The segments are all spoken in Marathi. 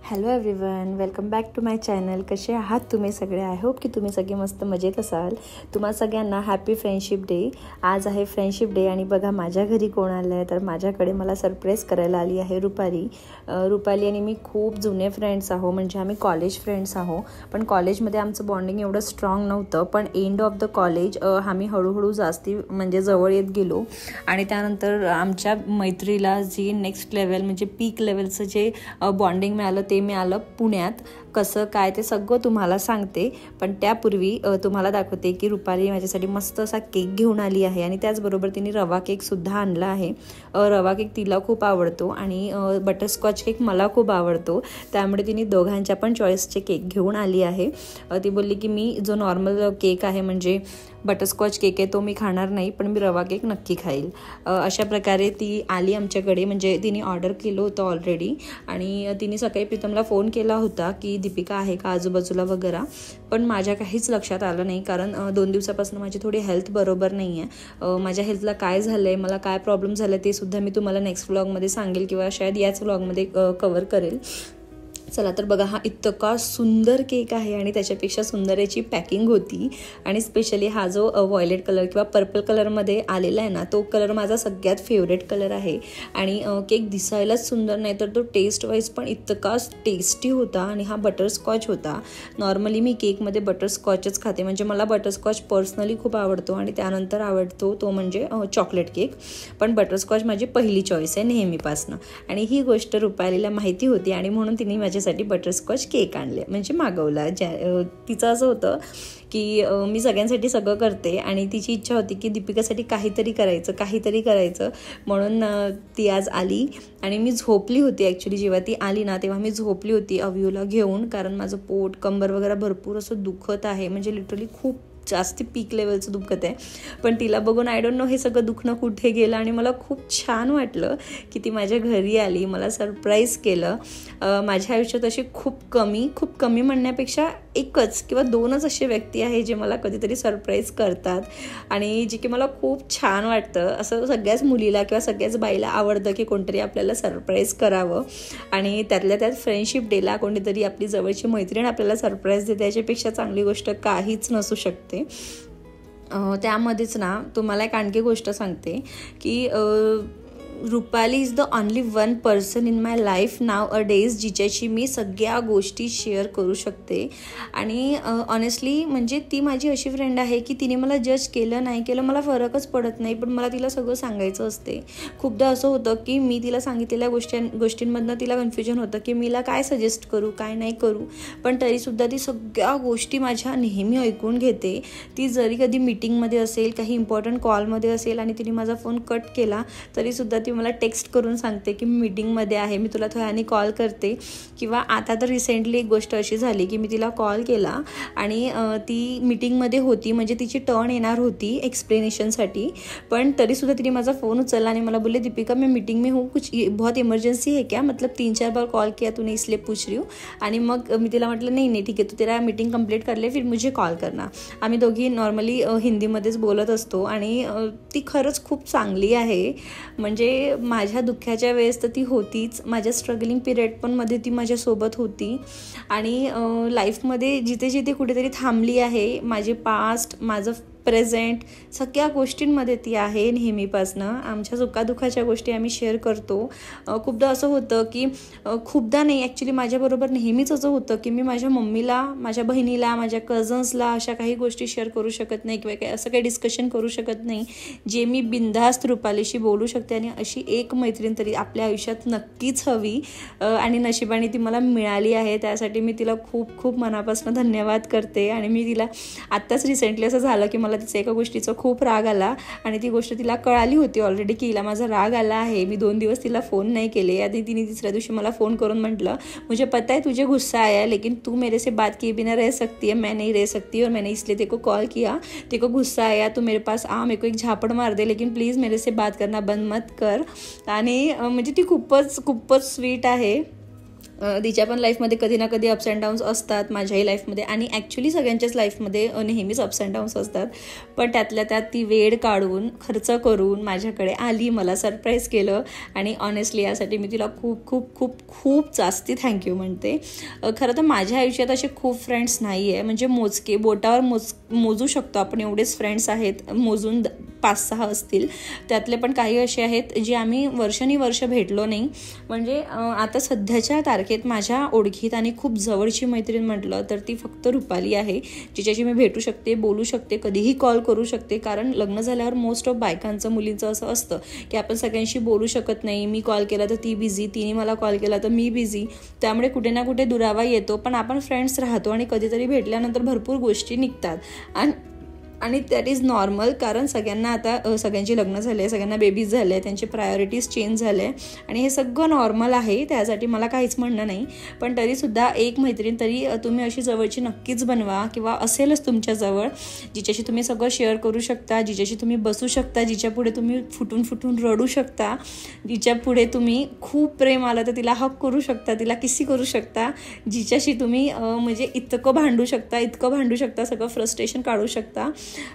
Hello everyone, welcome back to my channel. कसे आहात तुम्ही सगळे? आय होप की तुम्ही सगळे मस्त मजेत असाल. तुम्हा सगळ्यांना हॅपी फ्रेंडशिप डे. आज आहे फ्रेंडशिप डे आणि बघा माझ्या घरी कोण आलं आहे. तर माझ्याकडे मला सरप्राईज करायला आली आहे रुपाली आणि मी खूप जुने फ्रेंड्स आहो, म्हणजे आम्ही कॉलेज फ्रेंड्स आहो. पण कॉलेजमध्ये आमचं बॉन्डिंग एवढं स्ट्रॉंग नव्हतं, पण एंड ऑफ द कॉलेज आम्ही हळूहळू जास्ती म्हणजे जवळ येत गेलो आणि त्यानंतर आमच्या मैत्रीला जी नेक्स्ट लेवल म्हणजे पीक लेवलचं जे बॉन्डिंग मिळालं ते मिळालं पुण्यात. कसं काय ते सगळं तुम्हाला सांगते, पण त्यापूर्वी तुम्हाला दाखवते की रुपाली माझ्यासाठी मस्त असा केक घेऊन आली आहे आणि त्याचबरोबर तिने रवा केकसुद्धा आणला आहे. रवा केक तिला खूप आवडतो आणि बटरस्कॉच केक मला खूप आवडतो, त्यामुळे तिने दोघांच्या पण चॉईसचे केक घेऊन आली आहे. ती बोलली की मी जो नॉर्मल केक आहे म्हणजे बटरस्कॉच केक आहे तो मी खाणार नाही, पण मी रवा केक नक्की खाईल. अशा प्रकारे ती आली आमच्याकडे, म्हणजे तिने ऑर्डर केलं होतं ऑलरेडी आणि तिने सकाळी प्रीतमला फोन केला होता की दीपिका आहे का आजूबाजूला वगैरे, पण माझ्या काहीच लक्षात आलं नाही, कारण 2 दिवसापासून माझी थोडी हेल्थ बरोबर नाही आहे. माझ्या हेल्थला काय झालं आहे, मला काय प्रॉब्लेम झाला ते सुद्धा मी तुम्हाला नेक्स्ट व्लॉगमध्ये सांगेल किंवा शायद याच व्लॉगमध्ये कव्हर करेल. चला तर बघा, हा इतका सुंदर केक आहे आणि त्याच्यापेक्षा सुंदर याची पॅकिंग होती आणि स्पेशली हा जो व्हायलेट कलर किंवा पर्पल कलरमध्ये आलेला आहे ना, तो कलर माझा सगळ्यात फेवरेट कलर आहे. आणि केक दिसायलाच सुंदर नाही तर तो टेस्ट वाईज पण इतका टेस्टी होता आणि हा बटरस्कॉच होता. नॉर्मली मी केकमध्ये बटरस्कॉचच खाते, म्हणजे मला बटरस्कॉच पर्सनली खूप आवडतो आणि त्यानंतर आवडतो तो म्हणजे चॉकलेट केक, पण बटरस्कॉच माझी पहिली चॉईस आहे नेहमीपासनं. आणि ही गोष्ट रुपालीला माहिती होती आणि म्हणून तिने माझ्यासाठी बटरस्कॉच केक आणले म्हणजे मागवला. तिचं असं होतं की मी सगळ्यांसाठी सगळं करते आणि तिची इच्छा होती की दीपिकासाठी काहीतरी करायचं, म्हणून ती आज आली. आणि मी झोपली होती ॲक्च्युली, जेव्हा ती आली ना तेव्हा मी झोपली होती अव्यूला घेऊन, कारण माझं पोट कंबर वगैरे भरपूर असं दुखत आहे, म्हणजे लिटरली खूप जास्ती पीक लेवलचं दुखत आहे. पण तिला बघून आय डोंट नो हे सगळं दुखणं कुठे गेलं आणि मला खूप छान वाटलं की ती माझ्या घरी आली, मला सरप्राईज केलं. माझ्या आयुष्यात अशी खूप कमी म्हणण्यापेक्षा एकच किंवा 2च असे व्यक्ती आहे जे मला कधीतरी सरप्राईज करतात आणि जे की मला खूप छान वाटतं. असं सगळ्याच मुलीला किंवा सगळ्याच बाईला आवडतं की कोणतरी आपल्याला सरप्राईज करावं आणि त्यातल्या त्यात फ्रेंडशिप डेला कोणीतरी आपली जवळची मैत्रीण आपल्याला सरप्राईज देते, याच्यापेक्षा चांगली गोष्ट काहीच नसू शकते. त्यामध्येच ना तुम्हाला एक आणखी गोष्ट सांगते की Rupali is the only one person in my life nowadays जिच्याशी मी सगळ्या गोष्टी शेअर करू शकते. आणि ऑनेस्टली म्हणजे ती माझी अशी फ्रेंड आहे की तिने मला जज केलं नाही केलं मला फरकच पडत नाही, पण मला तिला सगळं सांगायचं असते. खूपदा असं होतं की मी तिला सांगितलेल्या गोष्टींमधनं तिला कन्फ्युजन होतं की मीला काय सजेस्ट करू काय नाही करू, पण तरीसुद्धा ती सगळ्या गोष्टी माझ्या नेहमी ऐकून घेते. ती जरी कधी मीटिंगमध्ये असेल, काही इम्पॉर्टंट कॉलमध्ये असेल आणि तिने माझा फोन कट केला तरीसुद्धा ती मला टेक्स्ट करून सांगते की मी मीटिंगमध्ये आहे, मी तुला थोड्याने कॉल करते. किंवा आता तर रिसेंटली एक गोष्ट अशी झाली की मी तिला कॉल केला आणि ती मीटिंगमध्ये होती, म्हणजे तिची टर्न येणार होती एक्सप्लेनेशनसाठी, पण तरीसुद्धा तिने माझा फोन उचलला आणि मला बोलले दीपिका मैं मीटिंग में हूँ, कुछ बहुत इमरजेंसी है क्या, मतलब 3-4 बार कॉल किया तूने इसलिए पूछ रही हूँ. आणि मग मी तिला म्हटलं नाही ठीक आहे, तू तेरा मीटिंग कंप्लीट कर ले फिर मुझे कॉल करना. आम्ही दोघी नॉर्मली हिंदीमध्येच बोलत असतो आणि ती खरंच खूप चांगली आहे. म्हणजे माझ्या दुःखाच्या वेळेस तर ती होतीच, माझ्या स्ट्रगलिंग पिरियड पण मध्ये ती माझ्यासोबत होती आणि लाईफमध्ये जिथे कुठेतरी थांबली आहे. माझे पास्ट, माझं प्रेझेंट, सगळ्या गोष्टींमध्ये ती आहे नेहमीपासनं. आमच्या सुखादुःखाच्या गोष्टी आम्ही शेअर करतो. खूपदा असं होतं की खूपदा नाही ॲक्च्युली माझ्याबरोबर नेहमीच असं होतं की मी माझ्या मम्मीला, माझ्या बहिणीला, माझ्या कझन्सला अशा काही गोष्टी शेअर करू शकत नाही किंवा असं काही डिस्कशन करू शकत नाही जे मी बिनधास्त रुपालीशी बोलू शकते. आणि अशी एक मैत्रीण तरी आपल्या आयुष्यात नक्कीच हवी आणि नशिबाने ती मला मिळाली आहे. त्यासाठी मी तिला खूप मनापासून धन्यवाद करते. आणि मी तिला आत्ताच रिसेंटली असं झालं की मला तिचा एका गोष्टीचा खूप राग आला आणि ती गोष्ट तिला कळाली होती ऑलरेडी की हिला माझा राग आला आहे. मी 2 दिवस तिला फोन नाही केले आणि तिने तिसऱ्या दिवशी मला फोन करून म्हटलं मुझे पता है तुझे गुस्सा आया लेकिन तू मेरे से बात किए बिना रह सकती है, मैं नहीं रह सकती और मैंने इसलिए तेरे को कॉल किया, तेरे को गुस्सा आया तो मेरे पास आ, मेरे को एक झापड़ मार दे लेकिन प्लीज़ मेरे से बात करना बंद मत कर. आणि म्हणजे ती खूपच स्वीट आहे. तिच्या पण लाईफमध्ये कधी ना कधी अप्स अँड डाऊन्स असतात, माझ्याही लाईफमध्ये, आणि ॲक्च्युली सगळ्यांच्याच लाईफमध्ये नेहमीच अप्स अँड डाऊन्स असतात. पण त्यातल्या त्यात ती वेळ काढून खर्च करून माझ्याकडे आली, मला सरप्राईज केलं, आणि ऑनेस्टली यासाठी मी तिला खूप खूप खूप खूप जास्ती थँक्यू म्हणते. खरं तर माझ्या आयुष्यात असे खूप फ्रेंड्स नाही आहे, म्हणजे मोजके, बोटावर मोजू शकतो आपण एवढेच फ्रेंड्स आहेत, मोजून 5-6 असतील. त्यातले पण काही असे आहेत जे आम्ही वर्षानुवर्ष भेटलो नाही. म्हणजे आता सध्याच्या तारखेत माझ्या ओळखीत आणि खूप जवळची मैत्रीण म्हटलं तर ती फक्त रुपाली आहे, जिच्याशी मी भेटू शकते, बोलू शकते, कधीही कॉल करू शकते. कारण लग्न झाल्यावर मोस्ट ऑफ बायकांचं, मुलींचं असं असतं की आपण सगळ्यांशी बोलू शकत नाही. मी कॉल केला तर ती बिझी, तिने मला कॉल केला तर मी बिझी, त्यामुळे कुठे ना कुठे दुरावा येतो. पण आपण फ्रेंड्स राहतो आणि कधीतरी भेटल्यानंतर भरपूर गोष्टी निघतात, आणि दॅट इज नॉर्मल. कारण सगळ्यांना आता सगळ्यांची लग्न झाले, सगळ्यांना बेबीज झाले, त्यांचे प्रायोरिटीज चेंज झाले, आणि हे सगळं नॉर्मल आहे, त्यासाठी मला काहीच म्हणणं नाही. पण तरीसुद्धा एक मैत्रीण तरी तुम्ही अशी जवळची नक्कीच बनवा, किंवा असेलच तुमच्याजवळ, जिच्याशी तुम्ही सगळं शेअर करू शकता, जिच्याशी तुम्ही बसू शकता, जिच्या पुढे तुम्ही फुटून फुटून रडू शकता, जिच्या पुढे तुम्ही खूप प्रेम आलं तर तिला हक करू शकता, तिला किसी करू शकता, जिच्याशी तुम्ही म्हणजे इतकं भांडू शकता, सगळं फ्रस्ट्रेशन काढू शकता.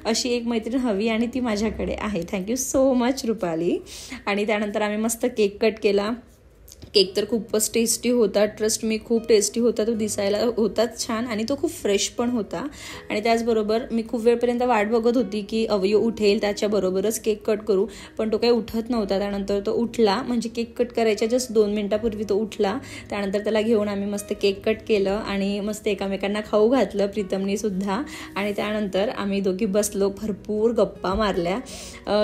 अशी एक मैत्रीण हवी, आणि ती माझ्याकडे आहे. Thank you so much Rupali. आणि त्यानंतर आम्ही मस्त केक कट केला. केक तर खूपच टेस्टी होता, ट्रस्ट मी, खूप टेस्टी होता. तो दिसायला होताच छान, आणि तो खूप फ्रेश पण होता. आणि त्याचबरोबर मी खूप वेळपर्यंत वाट बघत होती की अवयव उठेल, त्याच्याबरोबरच केक कट करू, पण तो काही उठत नव्हता. त्यानंतर तो उठला, म्हणजे केक कट करायच्या जस्ट 2 मिनिटापूर्वी तो उठला. त्यानंतर त्याला घेऊन आम्ही मस्त केक कट केलं आणि मस्त एकामेकांना खाऊ घातलं, प्रीतमनी सुद्धा. आणि त्यानंतर आम्ही दोघी बसलो, भरपूर गप्पा मारल्या.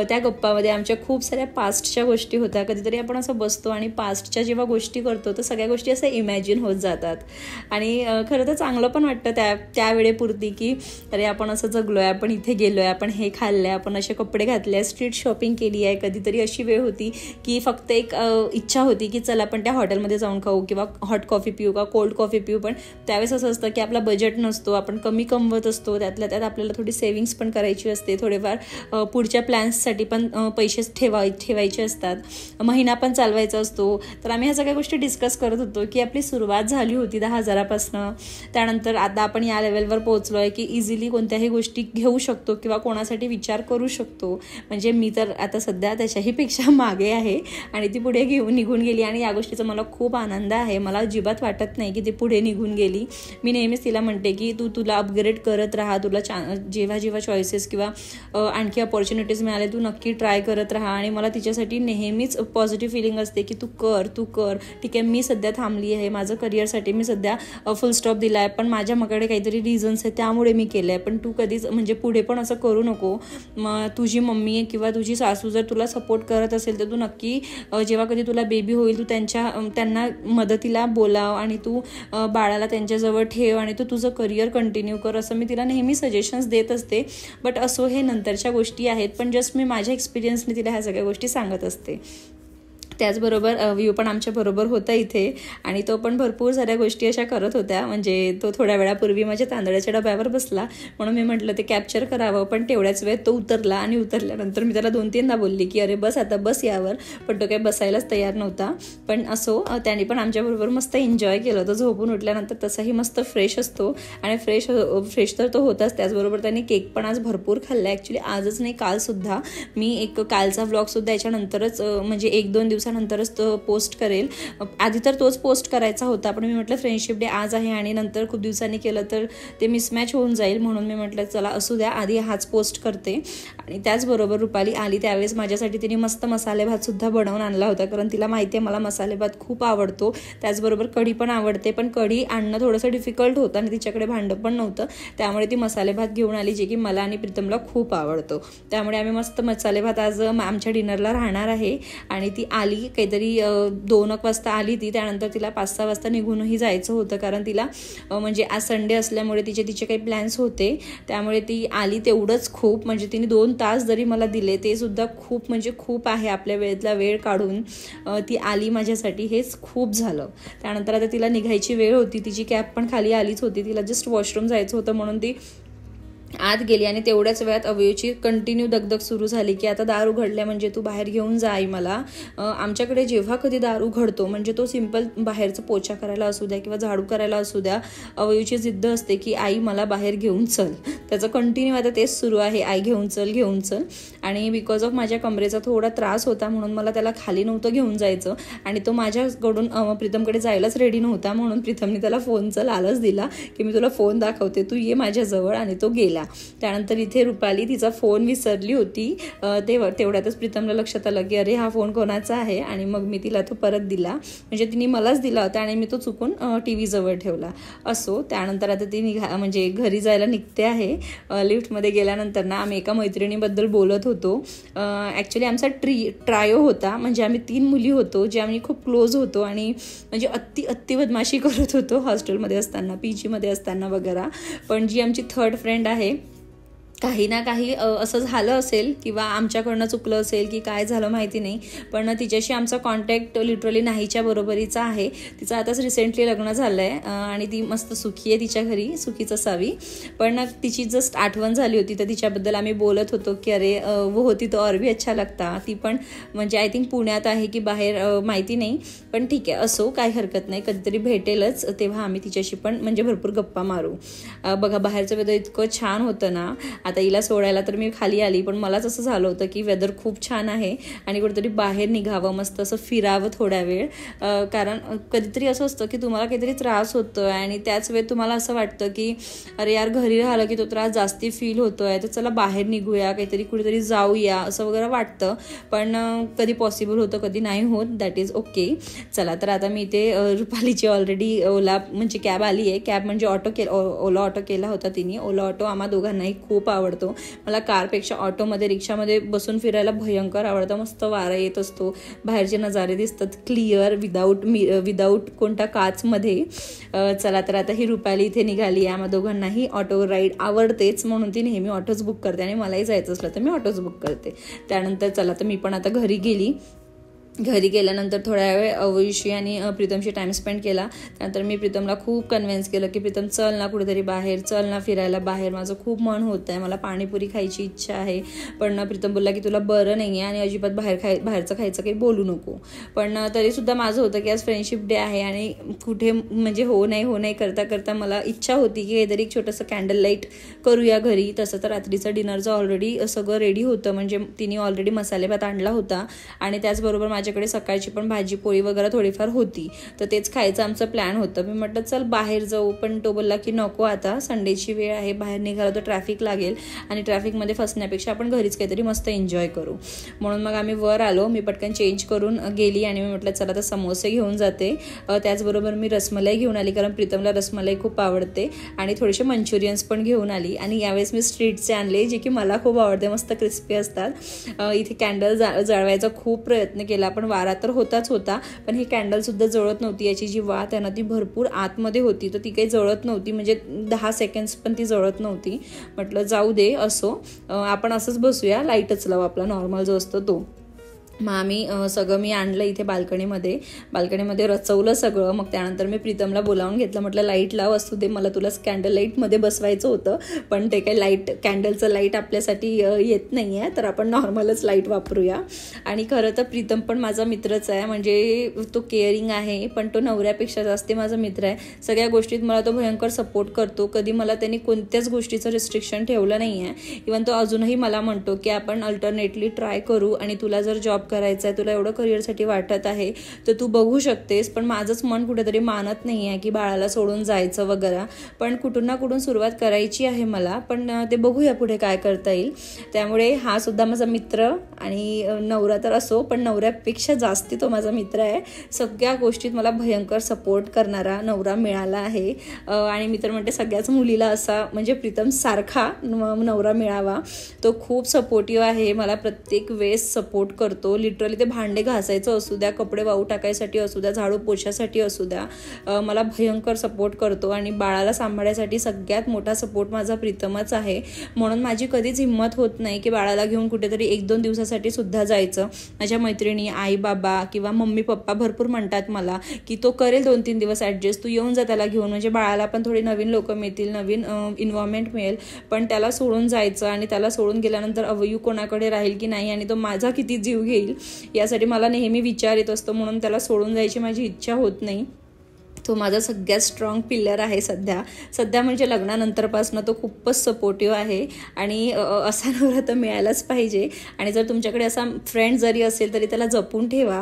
त्या गप्पामध्ये आमच्या खूप साऱ्या पास्टच्या गोष्टी होत्या. कधीतरी आपण असं बसतो आणि पास्टच्या जेव्हा गोष्टी करतो तर सगळ्या गोष्टी असं इमॅजिन होत जातात, आणि खरं तर चांगलं पण वाटतं त्यावेळेपुरती की अरे आपण असं जगलो आहे, आपण इथे गेलो आहे, आपण हे खाल्लं आहे, आपण असे कपडे घातले आहे, स्ट्रीट शॉपिंग केली आहे. कधीतरी अशी वेळ होती की फक्त एक इच्छा होती की चला आपण त्या हॉटेलमध्ये जाऊन खाऊ, किंवा हॉट कॉफी पिऊ का कोल्ड कॉफी पिऊ. पण त्यावेळेस असं असतं की आपला बजेट नसतो, आपण कमी कमवत असतो, त्यातल्या त्यात आपल्याला थोडी सेव्हिंग्स पण करायची असते, थोडेफार पुढच्या प्लॅन्ससाठी पण पैसे ठेवायचे असतात, महिना पण चालवायचा असतो. तर आम्ही ह्या सगळ्या गोष्टी डिस्कस करत होतो की आपली सुरुवात झाली होती 10,000पासून, त्यानंतर आता आपण या लेवलवर पोहोचलो आहे की इझिली कोणत्याही गोष्टी घेऊ शकतो किंवा कोणासाठी विचार करू शकतो. म्हणजे मी तर आता सध्या त्याच्याही पेक्षा मागे आहे, आणि ती पुढे निघून गेली, आणि या गोष्टीचा मला खूप आनंद आहे. मला अजिबात वाटत नाही की ती पुढे निघून गेली. मी नेहमीच तिला म्हणते की तुला अपग्रेड करत राहा, तुला जेव्हा चॉईसेस किंवा आणखी अपॉर्च्युनिटीज मिळाले तू नक्की ट्राय करत राहा. आणि मला तिच्यासाठी नेहमीच पॉझिटिव्ह फिलिंग असते की तू कर. ठीक आहे, मी सध्या थांबली आहे, माझं करिअरसाठी मी सध्या फुल स्टॉप दिला आहे, पण माझ्याकडे काहीतरी रिझन्स आहे त्यामुळे मी केलं आहे. पण तू कधीच म्हणजे पुढे पण असं करू नको. मग तुझी मम्मी किंवा तुझी सासू जर तुला सपोर्ट करत असेल तर तू नक्की जेव्हा कधी तुला बेबी होईल तू त्यांना मदतीला बोलाव, आणि तू बाळाला त्यांच्याजवळ ठेव, आणि तू तुझं करिअर कंटिन्यू कर, असं मी तिला नेहमी सजेशन्स देत असते. बट असो, हे नंतरच्या गोष्टी आहेत, पण जस्ट मी माझ्या एक्सपिरियन्सने तिला ह्या सगळ्या गोष्टी सांगत असते. त्याचबरोबर व्यू पण आमच्याबरोबर होता इथे, आणि तो पण भरपूर साऱ्या गोष्टी अशा करत होत्या. म्हणजे तो थोड्या वेळापूर्वी माझ्या तांदळाच्या डब्यावर बसला, म्हणून मी म्हटलं ते कॅप्चर करावं, पण तेवढ्याच वेळेत तो उतरला, आणि उतरल्यानंतर मी त्याला 2-3दा बोलली की अरे बस आता, बस यावर, पण तो काही बसायलाच तयार नव्हता. पण असो, त्याने पण आमच्याबरोबर मस्त एन्जॉय केलं. तो झोपून उठल्यानंतर तसाही मस्त फ्रेश असतो, आणि फ्रेश तर तो होताच. त्याचबरोबर त्याने केक पण आज भरपूर खाल्ला. ॲक्च्युली आजच नाही, कालसुद्धा. मी एक कालचा व्लॉगसुद्धा याच्यानंतरच म्हणजे 1-2 दिवसानंतरच तो पोस्ट करेल. आधी तर तोच पोस्ट करायचा होता, पण मी म्हटलं फ्रेंडशिप डे आज आहे आणि नंतर खूप दिवसांनी केलं तर ते मिसमॅच होऊन जाईल, म्हणून मी म्हटलं चला असू द्या, आधी हाच पोस्ट करते. आणि त्याचबरोबर रुपाली आली त्यावेळेस माझ्यासाठी तिने मस्त मसाले भातसुद्धा बनवून आणला होता, कारण तिला माहिती आहे मला मसाले भात खूप आवडतो. त्याचबरोबर कढी पण आवडते, पण कढी आणणं थोडंसं डिफिकल्ट होतं आणि तिच्याकडे भांडं पण नव्हतं, त्यामुळे ती मसाले भात घेऊन आली, जे की मला आणि प्रीतमला खूप आवडतो. त्यामुळे आम्ही मस्त मसाले भात आज आमच्या डिनरला राहणार आहे. आणि ती आली काहीतरी 2 वाजता आली ती. त्यानंतर तिला 5-6 वाजता निघूनही जायचं होतं, कारण तिला म्हणजे आज संडे असल्यामुळे तिचे काही प्लॅन्स होते, त्यामुळे ती आली. तेवढंच खूप, म्हणजे तिने 2 तास जरी मला दिले ते सुद्धा खूप, म्हणजे खूप आहे. आपल्या वेळेतला वेळ काढून ती आली माझ्यासाठी, हेच खूप झालं. त्यानंतर आता तिला निघायची वेळ होती, तिची कॅब पण खाली आलीच होती, तिला जस्ट वॉशरूम जायचं होतं, म्हणून ती आत गेली आणि तेवढ्याच वेळात अवयूची कंटिन्यू दगदग सुरू झाली की आता दार उघडल्या म्हणजे तू बाहेर घेऊन जा आई मला. आमच्याकडे जेव्हा कधी दार उघडतो म्हणजे तो सिंपल बाहेरचं पोछा करायला असू द्या किंवा झाडू करायला असू द्या, अवयूची जिद्द असते की आई मला बाहेर घेऊन चल. त्याचं कंटिन्यू आता तेच सुरू आहे, आई घेऊन चल घेऊन चल. आणि बिकॉज ऑफ माझ्या कमरेचा थोडा त्रास होता म्हणून मला त्याला खाली नव्हतं घेऊन जायचं आणि तो माझ्याकडून प्रीतमकडे जायलाच रेडी नव्हता. म्हणून प्रीतमने त्याला फोनचा लालच दिला की मी तुला फोन दाखवते, तू ये माझ्याजवळ. आणि तो गेला. त्यानंतर इथे रुपाली तिचा फोन विसरली होती. तेवढ्यातच प्रीतमला लक्षात आलं की अरे हा फोन कोणाचा आहे, आणि मग मी तिला तो परत दिला. म्हणजे तिने मलाच दिला होता आणि मी तो चुकून TV जवळ ठेवला. असो, त्यानंतर आता ती म्हणजे घरी जायला निघते आहे. लिफ्टमध्ये गेल्यानंतर ना आम्ही एका मैत्रिणीबद्दल बोलत होतो. ॲक्च्युली आमचा ट्रायो होता, म्हणजे आम्ही 3 मुली होतो जे आम्ही खूप क्लोज होतो आणि म्हणजे अति बदमाशी करत होतो हॉस्टेलमध्ये असताना, PG मध्ये असताना वगैरे. पण जी आमची थर्ड फ्रेंड आहे, काही ना काही असं झालं असेल किंवा आमच्याकडनं चुकलं असेल की काय झालं माहिती नाही, पण तिच्याशी आमचा कॉन्टॅक्ट लिटरली नाहीच्या बरोबरीचा आहे. तिचं आताच रिसेंटली लग्न झालं आहे आणि ती मस्त सुखी आहे, तिच्या घरी सुखीच असावी. पण तिची जस्ट आठवण झाली होती तर तिच्याबद्दल आम्ही बोलत होतो की अरे वो होती तो और भी अच्छा लगता. ती पण म्हणजे आय थिंक पुण्यात आहे की बाहेर माहिती नाही, पण ठीक आहे, असो काही हरकत नाही, कधीतरी भेटेलच तेव्हा आम्ही तिच्याशी पण म्हणजे भरपूर गप्पा मारू. बघा बाहेरचं वेदर इतकं छान होतं ना. आता हिला सोडायला तर मी खाली आली, पण मलाच असं झालं होतं की वेदर खूप छान आहे आणि कुठेतरी बाहेर निघावं, मस्त असं फिरावं थोड्या वेळ. कारण कधीतरी असं असतं की तुम्हाला काहीतरी त्रास होतोय आणि त्याच वेळेत तुम्हाला असं वाटतं की अरे यार घरी राहिलं की तो त्रास जास्ती फील होतोय, तर चला बाहेर निघूया, काहीतरी कुठेतरी जाऊया असं वगैरे वाटतं. पण कधी पॉसिबल होतं कधी नाही होत, दॅट इज ओके. चला तर आता मी इथे रुपालीची ऑलरेडी ओला म्हणजे कॅब आली आहे. कॅब म्हणजे ओला ऑटो केला होता तिने. ओला ऑटो आम्हा दोघांनाही खूप आवडतो. मला कारपेक्षा ऑटोमध्ये रिक्षामध्ये बसून फिरायला भयंकर आवडतं. मस्त वारा येत असतो, बाहेरचे नजारे दिसतात क्लिअर विदाऊट कोणता काचमध्ये. चला तर आता ही रुपाली इथे निघाली आहे. आम्हा दोघांनाही ऑटो राईड आवडतेच म्हणून ती नेहमी ऑटोच बुक करते आणि मलाही जायचं असलं तर मी ऑटोच बुक करते. त्यानंतर चला तर मी पण आता घरी गेली. घरी गेल्यानंतर थोड्या वेळ अवयूशी आणि प्रीतमशी टाईम स्पेंड केला. त्यानंतर मी प्रीतमला खूप कन्व्हिन्स केलं की प्रीतम चल ना कुठेतरी बाहेर, चल ना फिरायला बाहेर, माझं खूप मन होतं आहे, मला पाणीपुरी खायची इच्छा आहे. पण प्रीतम बोलला की तुला बरं नाही आहे आणि अजिबात बाहेरचं खायचं काही बोलू नको. पण तरीसुद्धा माझं होतं की आज फ्रेंडशिप डे आहे आणि कुठे म्हणजे हो नाही करता करता मला इच्छा होती की काहीतरी एक छोटंसं कॅन्डल लाईट करूया घरी. तसं तर रात्रीचं डिनरचं ऑलरेडी सगळं रेडी होतं, म्हणजे तिने ऑलरेडी मसाले भात आणला होता आणि त्याचबरोबर माझ्याकडे सकाळची पण भाजी पोळी वगैरे थोडीफार होती, तर तेच खायचं आमचं प्लॅन होतं. मी म्हटलं चल बाहेर जाऊ, पण तो बोलला की नको, आता संडेची वेळ आहे, बाहेर निघालो तर ट्रॅफिक लागेल आणि ट्रॅफिकमध्ये फसण्यापेक्षा आपण घरीच काहीतरी मस्त एन्जॉय करू. म्हणून मग आम्ही वर आलो. मी पटकन चेंज करून गेली आणि मी म्हटलं चला तर समोसे घेऊन जाते. त्याचबरोबर मी रसमलाई घेऊन आली, कारण प्रीतमला रसमलाई खूप आवडते, आणि थोडेसे मंचुरियन्स पण घेऊन आली. आणि यावेळेस मी स्ट्रीटचे आणले जे की मला खूप आवडते, मस्त क्रिस्पी असतात. इथे कॅन्डल जाळवायचा खूप प्रयत्न केला, पण वारा तर होताच होता, पण ही कॅन्डल सुद्धा जळत नव्हती. याची जी वात आहे ना ती भरपूर आतमध्ये होती, तर ती काही जळत नव्हती, म्हणजे 10 सेकंड्स पण ती जळत नव्हती. म्हटलं जाऊ दे, असो आपण असंच बसूया, लाईटच लावू आपला नॉर्मल जो असतो तो. मग आम्ही सगळं मी आणलं इथे बाल्कनीमध्ये रचवलं सगळं. मग त्यानंतर मी प्रीतमला बोलावून घेतलं, म्हटलं लाईट लाव, असू दे, मला तुला कॅन्डल लाईटमध्ये बसवायचं होतं, पण ते काही कॅन्डलचं लाईट आपल्यासाठी येत नाही आहे, तर आपण नॉर्मलच लाईट वापरूया. आणि खरं तर प्रीतम पण माझा मित्रच आहे, म्हणजे तो केअरिंग आहे, पण तो नवऱ्यापेक्षा जास्त माझा मित्र आहे. सगळ्या गोष्टीत मला तो भयंकर सपोर्ट करतो. कधी मला त्यांनी कोणत्याच गोष्टीचं रिस्ट्रिक्शन ठेवलं नाही आहे. इव्हन तो अजूनही मला म्हणतो की आपण अल्टरनेटली ट्राय करू, आणि तुला जर जॉब करायचं आहे, तुला एवढं करिअरसाठी वाटत आहे तर तू बघू शकतेस. पण माझंच मन कुठेतरी मानत नाही आहे की बाळाला सोडून जायचं वगैरे, पण कुठून ना कुठून सुरुवात करायची आहे मला, पण ते बघूया पुढे काय करता येईल. त्यामुळे हा सुद्धा माझा मित्र, आणि नवरा तर असो, पण नवऱ्यापेक्षा जास्ती तो माझा मित्र आहे. सगळ्या गोष्टीत मला भयंकर सपोर्ट करणारा नवरा मिळाला आहे. आणि मी तर म्हणते सगळ्याच मुलीला असा म्हणजे प्रीतम सारखा नवरा मिळावा. तो खूप सपोर्टिव्ह आहे, मला प्रत्येक वेळेस सपोर्ट करतो, करतो. लिटरली ते भांडे घासायचं असू द्या, कपडे वाळू टाकायसाठी असू द्या, झाडू पोछासाठी असू द्या, मला भयंकर सपोर्ट करतो. आणि बाळाला सांभाळण्यासाठी सगळ्यात मोठा सपोर्ट माझा प्रीतमच आहे. म्हणून माझी कधीच हिंमत होत नाही की बाळाला घेऊन कुठेतरी 1-2 दिवसासाठी सुद्धा जायचं. माझ्या मैत्रिणी, आई बाबा किंवा मम्मी पप्पा भरपूर म्हणतात मला की तो करेल 2-3 दिवस ॲडजस्ट, तू येऊन जा त्याला घेऊन, म्हणजे बाळाला पण थोडी नवीन लोक मिळतील, नवीन इन्व्हायरमेंट मिळेल. पण त्याला सोडून जायचं आणि त्याला सोडून गेल्यानंतर अवयू कोणाकडे राहील की नाही आणि तो माझा किती जीव घेईल यासाठी मला नेहमी विचार येत असतो. म्हणून त्याला सोडून जायची माझी इच्छा होत नाही. तो माझा सगळ्यात स्ट्रॉंग पिलर आहे सध्या म्हणजे लग्नानंतरपासून तो खूपच सपोर्टिव्ह आहे. आणि असा नवरा तर मिळायलाच पाहिजे. आणि जर तुमच्याकडे असा फ्रेंड जरी असेल तरी त्याला जपून ठेवा.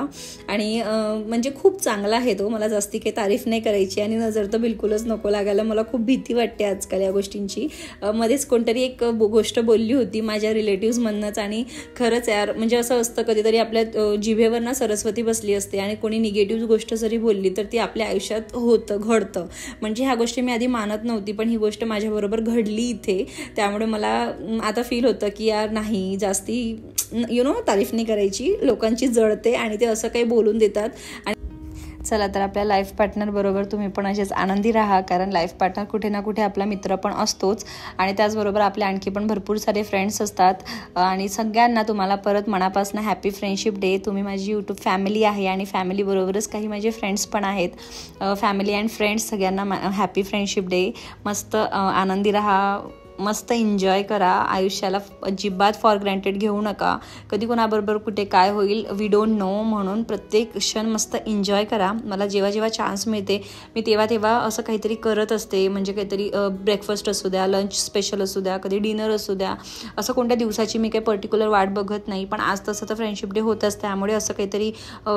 आणि म्हणजे खूप चांगला आहे तो, मला जास्ती काही तारीफ नाही करायची. आणि नजर तर बिलकुलच नको लागायला, मला खूप भीती वाटते आजकाल या गोष्टींची. मध्येच कोणतरी एक गोष्ट बोलली होती माझ्या रिलेटिव्समधनंच, आणि खरंच यार म्हणजे असं असतं कधीतरी आपल्या जिभेवर ना सरस्वती बसली असते आणि कोणी निगेटिव्ह गोष्ट जरी बोलली तर ती आपल्या आयुष्यात घडतं. म्हणजे ह्या गोष्टी मी आधी मानत नव्हती, पण ही गोष्ट माझ्याबरोबर घडली इथे. त्यामुळे मला आता फील होतं की यार नाही, जास्ती तारीफ नाही करायची, लोकांची जळते आणि ते असं काही बोलून देतात. आणि चला तर आपल्या लाईफ पार्टनर बरोबर तुम्ही पण असेच आनंदी राहा, कारण लाईफ पार्टनर कुठे ना कुठे आपला मित्र पण असतोच. आणि त्याचबरोबर आपले आणखी पण भरपूर सारे फ्रेंड्स असतात. आणि सगळ्यांना तुम्हाला परत मनापासून हॅपी फ्रेंडशिप डे. तुम्ही माझी यूट्यूब फॅमिली आहे आणि फॅमिलीबरोबरच काही माझे फ्रेंड्स पण आहेत. फॅमिली अँड फ्रेंड्स सगळ्यांना हॅपी फ्रेंडशिप डे. मस्त आनंदी राहा, मस्त एन्जॉय करा आयुष्याला. अजिबात फॉर ग्रँटेड घेऊ नका. कधी कोणाबरोबर कुठे काय होईल वी डोंट नो, म्हणून प्रत्येक क्षण मस्त एन्जॉय करा. मला जेव्हा जेव्हा चान्स मिळते मी तेव्हा असं काहीतरी करत असते. म्हणजे काहीतरी ब्रेकफास्ट असू द्या, लंच स्पेशल असू द्या, कधी डिनर असू द्या, असं कोणत्या दिवसाची मी काही पर्टिक्युलर वाट बघत नाही. पण आज तसं तर फ्रेंडशिप डे होतच, त्यामुळे असं काहीतरी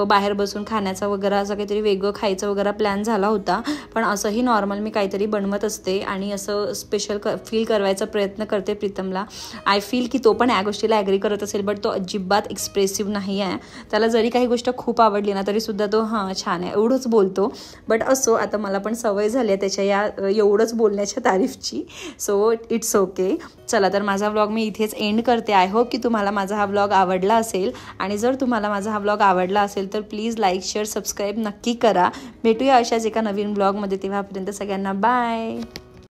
बाहेर बसून खाण्याचा वगैरे असं काहीतरी वेगळं खायचं वगैरे प्लॅन झाला होता. पण असंही नॉर्मल मी काहीतरी बनवत असते आणि असं स्पेशल फील करायचा प्रयत्न करते प्रीतमला. आय फील की तो पण या गोष्टीला ॲग्री करत असेल, बट तो अजिबात एक्सप्रेसिव्ह नाही आहे. त्याला जरी काही गोष्ट खूप आवडली ना तरी सुद्धा तो हां छान आहे एवढंच बोलतो. बट असो, आता मला पण सवय झाली आहे त्याच्या या एवढंच बोलण्याच्या तारीफची. So it's okay. चला तर माझा व्लॉग मी इथेच एंड करते. आय होप की तुम्हाला माझा हा व्लॉग आवडला असेल. आणि जर तुम्हाला माझा हा व्लॉग आवडला असेल तर प्लीज लाईक, शेअर, सबस्क्राईब नक्की करा. भेटूया अशाच एका नवीन व्लॉगमध्ये. तेव्हापर्यंत सगळ्यांना बाय.